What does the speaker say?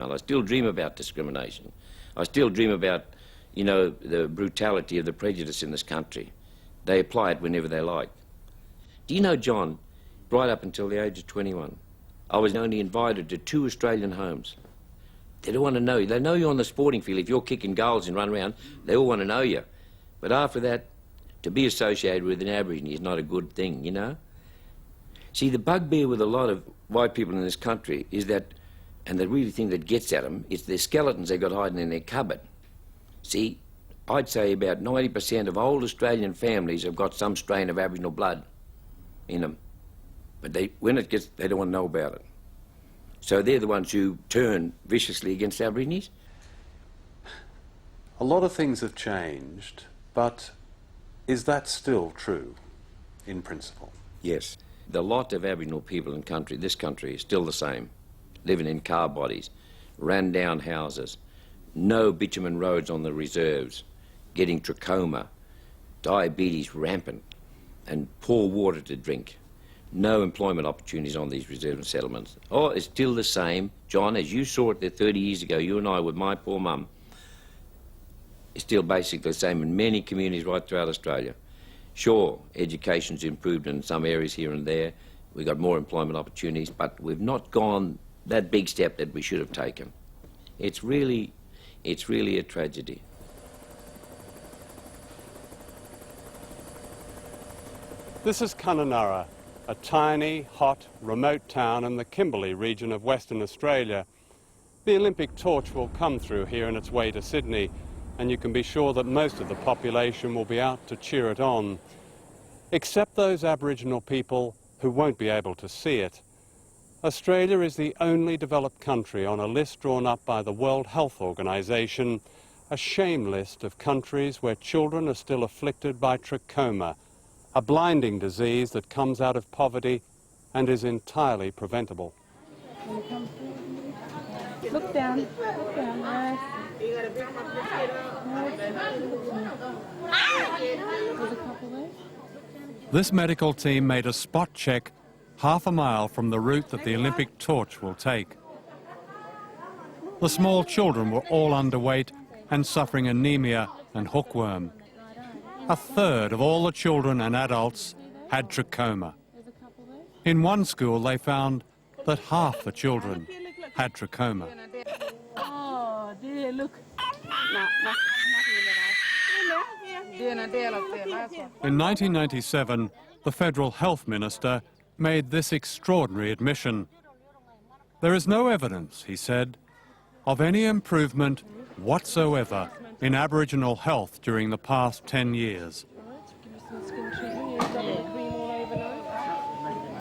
I still dream about discrimination. I still dream about, you know, the brutality of the prejudice in this country. They apply it whenever they like. Do you know, John, right up until the age of 21, I was only invited to 2 Australian homes. They don't want to know you. They know you on the sporting field. If you're kicking goals and run around, they all want to know you. But after that, to be associated with an Aborigine is not a good thing, you know? See, the bugbear with a lot of white people in this country is that, and the really thing that gets at them, is their skeletons they've got hiding in their cupboard. See, I'd say about 90% of old Australian families have got some strain of Aboriginal blood in them. But when it gets, they don't want to know about it. So they're the ones who turn viciously against Aborigines. A lot of things have changed, but is that still true in principle? Yes. The lot of Aboriginal people in this country is still the same. Living in car bodies, ran down houses, no bitumen roads on the reserves, getting trachoma, diabetes rampant, and poor water to drink. No employment opportunities on these reserve and settlements. Oh, it's still the same, John, as you saw it there 30 years ago, you and I with my poor mum. It's still basically the same in many communities right throughout Australia. Sure, education's improved in some areas here and there. We've got more employment opportunities, but we've not gone that big step that we should have taken. It's really a tragedy. This is Kununurra, a tiny, hot, remote town in the Kimberley region of Western Australia. The Olympic torch will come through here on its way to Sydney, and you can be sure that most of the population will be out to cheer it on, except those Aboriginal people who won't be able to see it. Australia is the only developed country on a list drawn up by the World Health Organization, a shame list of countries where children are still afflicted by trachoma, a blinding disease that comes out of poverty and is entirely preventable. Look down, yes. This medical team made a spot check half a mile from the route that the Olympic torch will take. The small children were all underweight and suffering anemia and hookworm. A third of all the children and adults had trachoma. In one school they found that half the children had trachoma. Oh dear, look. In 1997, the Federal Health Minister made this extraordinary admission. There is no evidence, he said, of any improvement whatsoever in Aboriginal health during the past 10 years.